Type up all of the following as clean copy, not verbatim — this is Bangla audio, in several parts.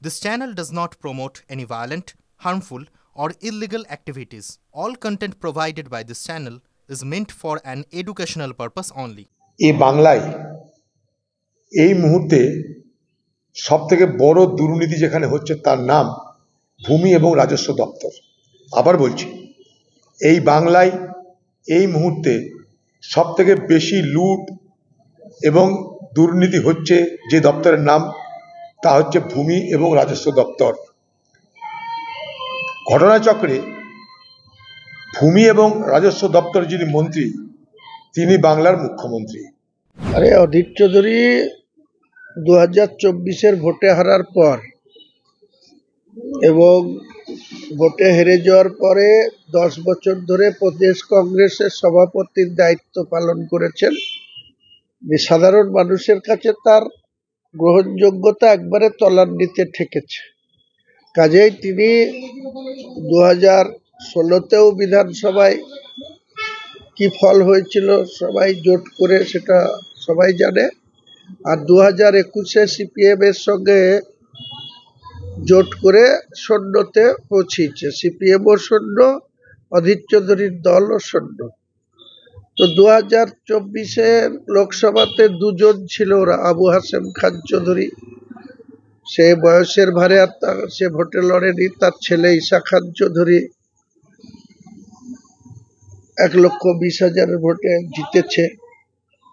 This channel does not promote any violent, harmful, or illegal activities. All content provided by this channel is meant for an educational purpose only. এই বাংলায় এই মুহূর্তে সবথেকে বড় দুর্নীতি যেখানে হচ্ছে তার নাম ভূমি এবং রাজস্ব দপ্তর। আবার বলছি, এই বাংলায় এই মুহূর্তে সবথেকে বেশি লুট এবং দুর্নীতি হচ্ছে যে দপ্তরের নাম তা হচ্ছে ভূমি এবং রাজস্ব দপ্তর। ঘটনাচক্রে ভূমি এবং রাজস্ব দপ্তর যিনি মন্ত্রী তিনি বাংলার মুখ্যমন্ত্রী। আরে অধীর চৌধুরী 2024-এর ভোটে হারার পর এবং ভোটে হেরে যাওয়ার পরে 10 বছর ধরে প্রদেশ কংগ্রেসের সভাপতির দায়িত্ব পালন করেছেন। সাধারণ মানুষের কাছে তার গ্রহণযোগ্যতা একবারে তলানিতে ঠেকেছে। কাজেই তিনি 2016-তেও বিধানসভায় কি ফল হয়েছিল সবাই জোট করে সেটা সবাই জানে, আর 2021-এ সিপিএম এর সঙ্গে জোট করে শূন্যতে পৌঁছেছে। সিপিএমও শূন্য, অধীর চৌধুরীর দলও শূন্য। তো 2024-এর লোকসভাতে দুজন ছিল ওরা, আবু হাসেম খান চৌধুরী, সে বয়সের ভারে আর সে ভোটে লড়েনি, তার ছেলে ঈশা খান চৌধুরী 1,20,000 ভোটে জিতেছে,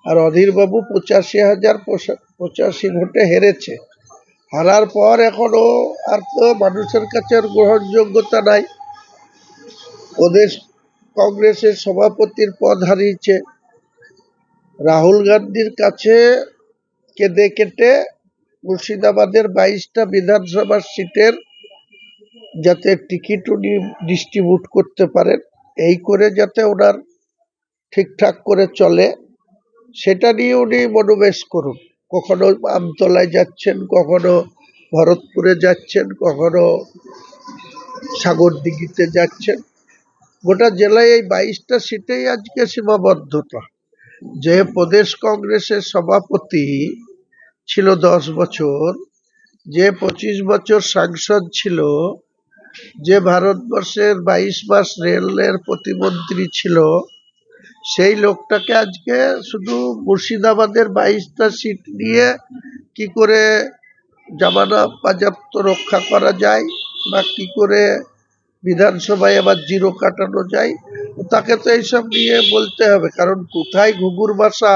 আর অধীরবাবু 85,085 ভোটে হেরেছে। হারার পর এখনো আর তো মানুষের কাছে আর গ্রহণযোগ্যতা নাই। প্রদেশ কংগ্রেসের সভাপতির পদ হারিয়েছে। রাহুল গান্ধীর কাছে কেঁদে কেটে মুর্শিদাবাদের 22টা বিধানসভা সিটের যাতে টিকিট উনি ডিস্ট্রিবিউট করতে পারেন, এই করে যাতে ওনার ঠিকঠাক করে চলে সেটা নিয়ে উনি মনোবেশ করুন। কখনো আমতলায় যাচ্ছেন, কখনো ভরতপুরে যাচ্ছেন, কখনো সাগরদিঘিতে যাচ্ছেন। গোটা জেলায় এই 22টা সিটেই আজকে সীমাবদ্ধতা। যে প্রদেশ কংগ্রেসের সভাপতি ছিল 10 বছর, যে 25 বছর সাংসদ ছিল, যে ভারতবর্ষের 22 মাস রেলের প্রতিমন্ত্রী ছিল, সেই লোকটাকে আজকে শুধু মুর্শিদাবাদের 22টা সিট নিয়ে কি করে জামানা বাজেয়াপ্ত রক্ষা করা যায় বা কি করে বিধানসভায় আবার জিরো কাটানো যায়, তাকে তো এইসব নিয়ে বলতে হবে। কারণ কোথায় ঘুঘুর বাসা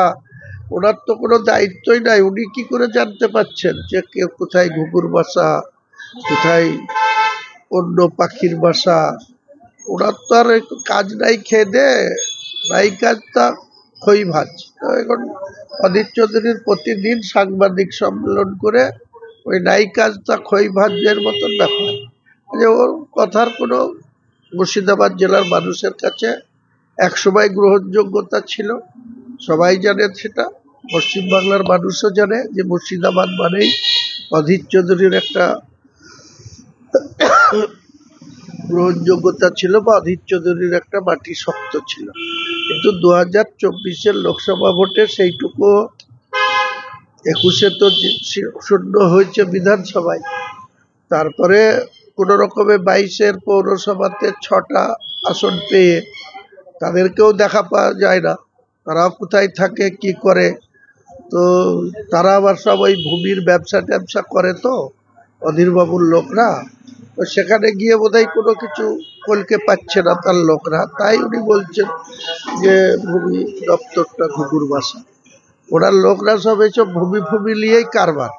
ওনার তো কোনো দায়িত্বই নাই। উনি কি করে জানতে পাচ্ছেন যে কে কোথায় ঘুঘুর বাসা, কোথায় অন্য পাখির বাসা? ওনার তো আর কাজ নাই, খেয়ে দে নাই কাজ, তা খই ভাজ। এখন অধীর চৌধুরীর প্রতিদিন সাংবাদিক সম্মেলন করে ওই নাই কাজ তা খই ভাজের মতন ব্যাপার। যে ওর কথার কোনো মুর্শিদাবাদ জেলার মানুষের কাছে একসময় গ্রহণযোগ্যতা ছিল, সবাই জানে সেটা। পশ্চিমবাংলার মানুষও জানে যে মুর্শিদাবাদ মানেই অধীর চৌধুরীর একটা গ্রহণযোগ্যতা ছিল বা অধীর চৌধুরীর একটা মাটি শক্ত ছিল। কিন্তু 2024-এর লোকসভা ভোটে সেইটুকু 21-এ তো শূন্য হয়েছে বিধানসভায়, তারপরে কোনো রকমে 22-এর পৌরসভাতে 6টা আসন পেয়ে তাদেরকেও দেখা পাওয়া যায় না, তারাও কোথায় থাকে কি করে। তো তারা আবার সব ওই ভূমির ব্যবসা ট্যাবসা করে, তো অধীরবাবুর লোকরা, তো সেখানে গিয়ে বোধহয় কোনো কিছু কলকে পাচ্ছে না তার লোকরা, তাই উনি বলছেন যে ভূমি দপ্তরটা ঘুঘুর বাসা। ওনার লোকরা সব এইসব ভূমি নিয়েই কারবার।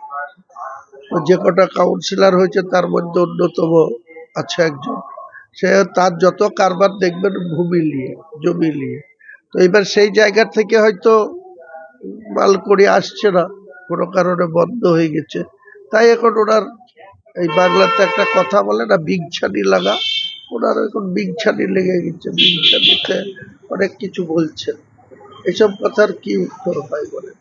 যে কটা কাউন্সিলর হয়েছে তার মধ্যে অন্যতম আছে একজন, সে তার যত কারবার দেখবেন ভূমি নিয়ে, জমি নিয়ে। তো এবার সেই জায়গা থেকে হয়তো মাল করে আসছে না, কোনো কারণে বন্ধ হয়ে গেছে। তাই এখন ওনার এই বাংলাতে একটা কথা বলে না, বিংছানি লাগা, ওনার এখন বিংছানি লেগে গেছে। বিংছানিতে অনেক কিছু বলছেন, এসব কথার কি উত্তর হয় বলেন?